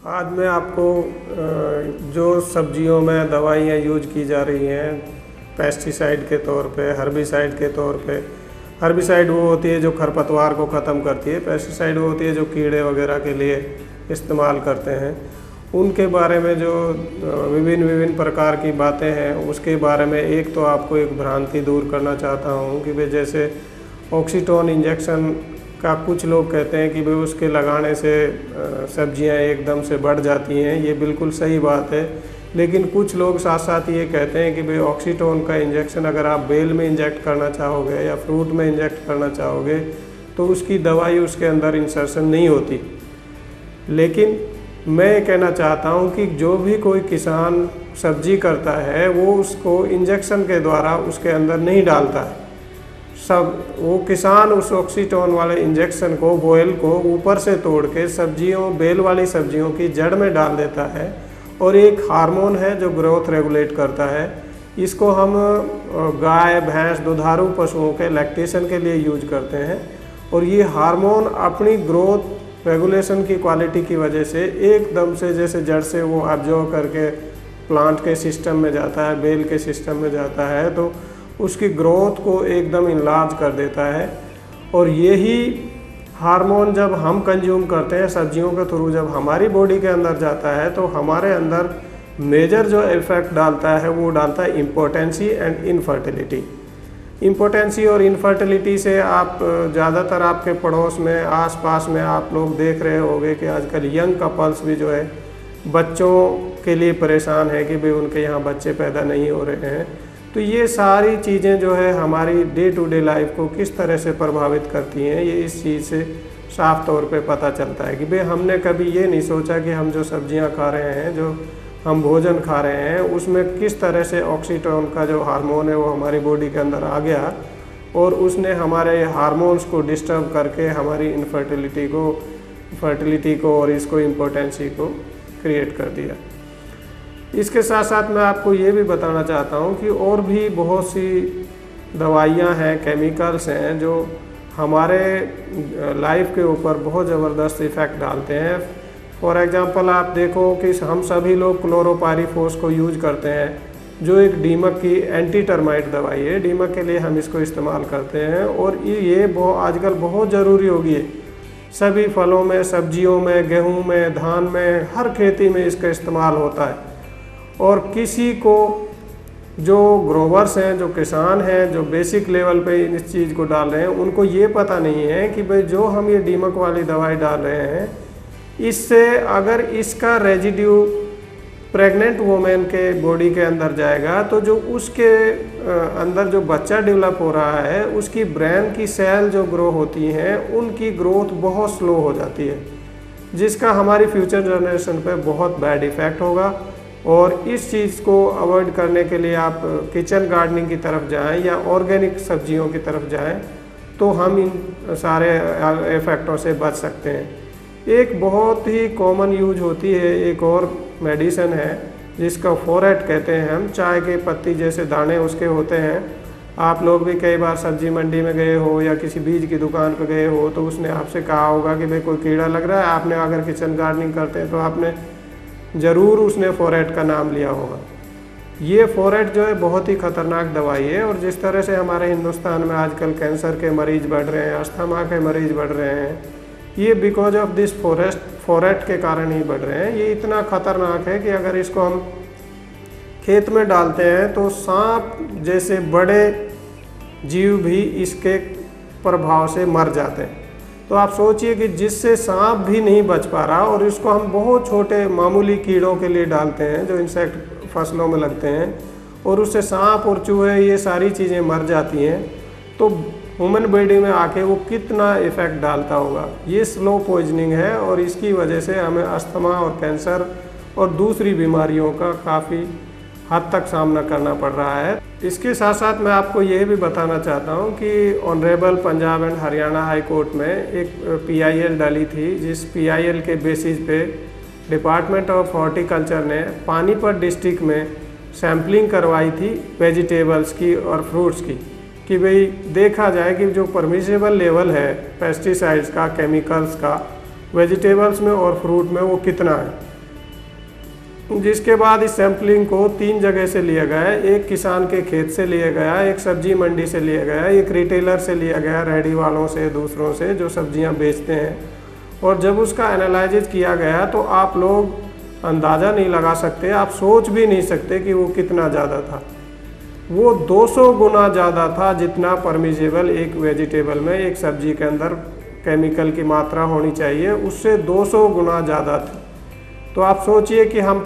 आज मैं आपको जो सब्जियों में दवाइयाँ यूज की जा रही हैं पेस्टिसाइड के तौर पे, हर्बिसाइड के तौर पे। हर्बिसाइड वो होती है जो खरपतवार को ख़त्म करती है, पेस्टिसाइड वो होती है जो कीड़े वगैरह के लिए इस्तेमाल करते हैं। उनके बारे में जो विभिन्न प्रकार की बातें हैं उसके बारे में एक तो आपको एक भ्रांति दूर करना चाहता हूँ कि भाई जैसे ऑक्सीटोन इंजेक्शन का कुछ लोग कहते हैं कि भाई उसके लगाने से सब्जियां एकदम से बढ़ जाती हैं। ये बिल्कुल सही बात है, लेकिन कुछ लोग साथ साथ ये कहते हैं कि भाई ऑक्सीटोन का इंजेक्शन अगर आप बेल में इंजेक्ट करना चाहोगे या फ्रूट में इंजेक्ट करना चाहोगे तो उसकी दवाई उसके अंदर इंसर्शन नहीं होती। लेकिन मैं ये कहना चाहता हूँ कि जो भी कोई किसान सब्जी करता है वो उसको इंजेक्शन के द्वारा उसके अंदर नहीं डालता है। सब वो किसान उस ऑक्सीटोन वाले इंजेक्शन को, बॉयल को ऊपर से तोड़ के सब्जियों, बेल वाली सब्जियों की जड़ में डाल देता है। और एक हार्मोन है जो ग्रोथ रेगुलेट करता है। इसको हम गाय, भैंस, दुधारू पशुओं के लैक्टेशन के लिए यूज करते हैं। और ये हार्मोन अपनी ग्रोथ रेगुलेशन की क्वालिटी की वजह से एकदम से जैसे जड़ से वो एब्जॉर्ब करके प्लांट के सिस्टम में जाता है, बेल के सिस्टम में जाता है, तो उसकी ग्रोथ को एकदम इनलार्ज कर देता है। और यही हार्मोन जब हम कंज्यूम करते हैं सब्जियों के थ्रू, जब हमारी बॉडी के अंदर जाता है तो हमारे अंदर मेजर जो इफेक्ट डालता है वो डालता है इम्पोटेंसी एंड इनफर्टिलिटी। इम्पोटेंसी और इनफर्टिलिटी से आप ज़्यादातर आपके पड़ोस में, आसपास में आप लोग देख रहे होंगे कि आजकल यंग कपल्स भी जो है बच्चों के लिए परेशान है कि भाई उनके यहाँ बच्चे पैदा नहीं हो रहे हैं। तो ये सारी चीज़ें जो है हमारी डे टू डे लाइफ को किस तरह से प्रभावित करती हैं, ये इस चीज़ से साफ तौर पे पता चलता है कि भाई हमने कभी ये नहीं सोचा कि हम जो सब्जियां खा रहे हैं, जो हम भोजन खा रहे हैं, उसमें किस तरह से ऑक्सीटोन का जो हार्मोन है वो हमारी बॉडी के अंदर आ गया और उसने हमारे हार्मोन्स को डिस्टर्ब करके हमारी फर्टिलिटी को और इसको इम्पोर्टेंसी को क्रिएट कर दिया। इसके साथ साथ मैं आपको ये भी बताना चाहता हूँ कि और भी बहुत सी दवाइयाँ हैं, केमिकल्स हैं जो हमारे लाइफ के ऊपर बहुत ज़बरदस्त इफ़ेक्ट डालते हैं। फॉर एग्ज़ाम्पल आप देखो कि हम सभी लोग क्लोरोपाइरीफॉस को यूज करते हैं, जो एक दीमक की एंटी टर्माइट दवाई है। दीमक के लिए हम इसको इस्तेमाल करते हैं और ये आजकल बहुत ज़रूरी हो गई है। सभी फलों में, सब्जियों में, गेहूँ में, धान में, हर खेती में इसका इस्तेमाल होता है। और किसी को जो ग्रोवर्स हैं, जो किसान हैं, जो बेसिक लेवल पे इस चीज़ को डाल रहे हैं, उनको ये पता नहीं है कि भाई जो हम ये दीमक वाली दवाई डाल रहे हैं, इससे अगर इसका रेजिड्यू प्रेग्नेंट वुमेन के बॉडी के अंदर जाएगा तो जो उसके अंदर जो बच्चा डेवलप हो रहा है, उसकी ब्रेन की सेल जो ग्रो होती हैं उनकी ग्रोथ बहुत स्लो हो जाती है, जिसका हमारी फ्यूचर जनरेशन पे बहुत बैड इफ़ेक्ट होगा। और इस चीज़ को अवॉइड करने के लिए आप किचन गार्डनिंग की तरफ जाएं या ऑर्गेनिक सब्जियों की तरफ जाएं तो हम इन सारे इफ़ेक्टों से बच सकते हैं। एक बहुत ही कॉमन यूज होती है एक और मेडिसिन है जिसका फोरेट कहते हैं हम, चाय के पत्ती जैसे दाने उसके होते हैं। आप लोग भी कई बार सब्जी मंडी में गए हो या किसी बीज की दुकान पर गए हो तो उसने आपसे कहा होगा कि भाई कोई कीड़ा लग रहा है। आपने अगर किचन गार्डनिंग करते हैं तो आपने ज़रूर उसने फोरेट का नाम लिया होगा। ये फोरेट जो है बहुत ही ख़तरनाक दवाई है और जिस तरह से हमारे हिंदुस्तान में आजकल कैंसर के मरीज़ बढ़ रहे हैं, अस्थमा के मरीज़ बढ़ रहे हैं, ये बिकॉज ऑफ दिस फोरेट के कारण ही बढ़ रहे हैं। ये इतना ख़तरनाक है कि अगर इसको हम खेत में डालते हैं तो सांप जैसे बड़े जीव भी इसके प्रभाव से मर जाते हैं। तो आप सोचिए कि जिससे सांप भी नहीं बच पा रहा और इसको हम बहुत छोटे मामूली कीड़ों के लिए डालते हैं जो इंसेक्ट फसलों में लगते हैं और उससे सांप और चूहे ये सारी चीज़ें मर जाती हैं। तो ह्यूमन बॉडी में आके वो कितना इफ़ेक्ट डालता होगा। ये स्लो पॉइजनिंग है और इसकी वजह से हमें अस्थमा और कैंसर और दूसरी बीमारियों का काफ़ी हद तक सामना करना पड़ रहा है। इसके साथ साथ मैं आपको ये भी बताना चाहता हूँ कि honourable Punjab and Haryana high court में एक PIL डाली थी, जिस PIL के बेसिस पे डिपार्टमेंट ऑफ हॉर्टिकल्चर ने पानीपत डिस्ट्रिक्ट में सैम्पलिंग करवाई थी वेजिटेबल्स की और फ्रूट्स की, कि भाई देखा जाए कि जो परमिसेबल लेवल है पेस्टिसाइड्स का, केमिकल्स का वेजिटेबल्स में और फ्रूट में वो कितना है। जिसके बाद इस सैम्पलिंग को 3 जगह से लिया गया है। एक किसान के खेत से लिया गया, एक सब्जी मंडी से लिया गया, एक रिटेलर से लिया गया, रेहड़ी वालों से, दूसरों से जो सब्जियां बेचते हैं। और जब उसका एनालिसिस किया गया तो आप लोग अंदाज़ा नहीं लगा सकते, आप सोच भी नहीं सकते कि वो कितना ज़्यादा था। वो 200 गुना ज़्यादा था जितना परमिसेबल एक वेजिटेबल में, एक सब्जी के अंदर केमिकल की मात्रा होनी चाहिए, उससे 200 गुना ज़्यादा थी। तो आप सोचिए कि हम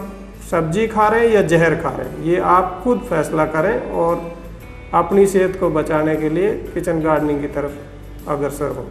सब्जी खा रहे हैं या जहर खा रहे हैं। ये आप खुद फैसला करें और अपनी सेहत को बचाने के लिए किचन गार्डनिंग की तरफ अग्रसर हों।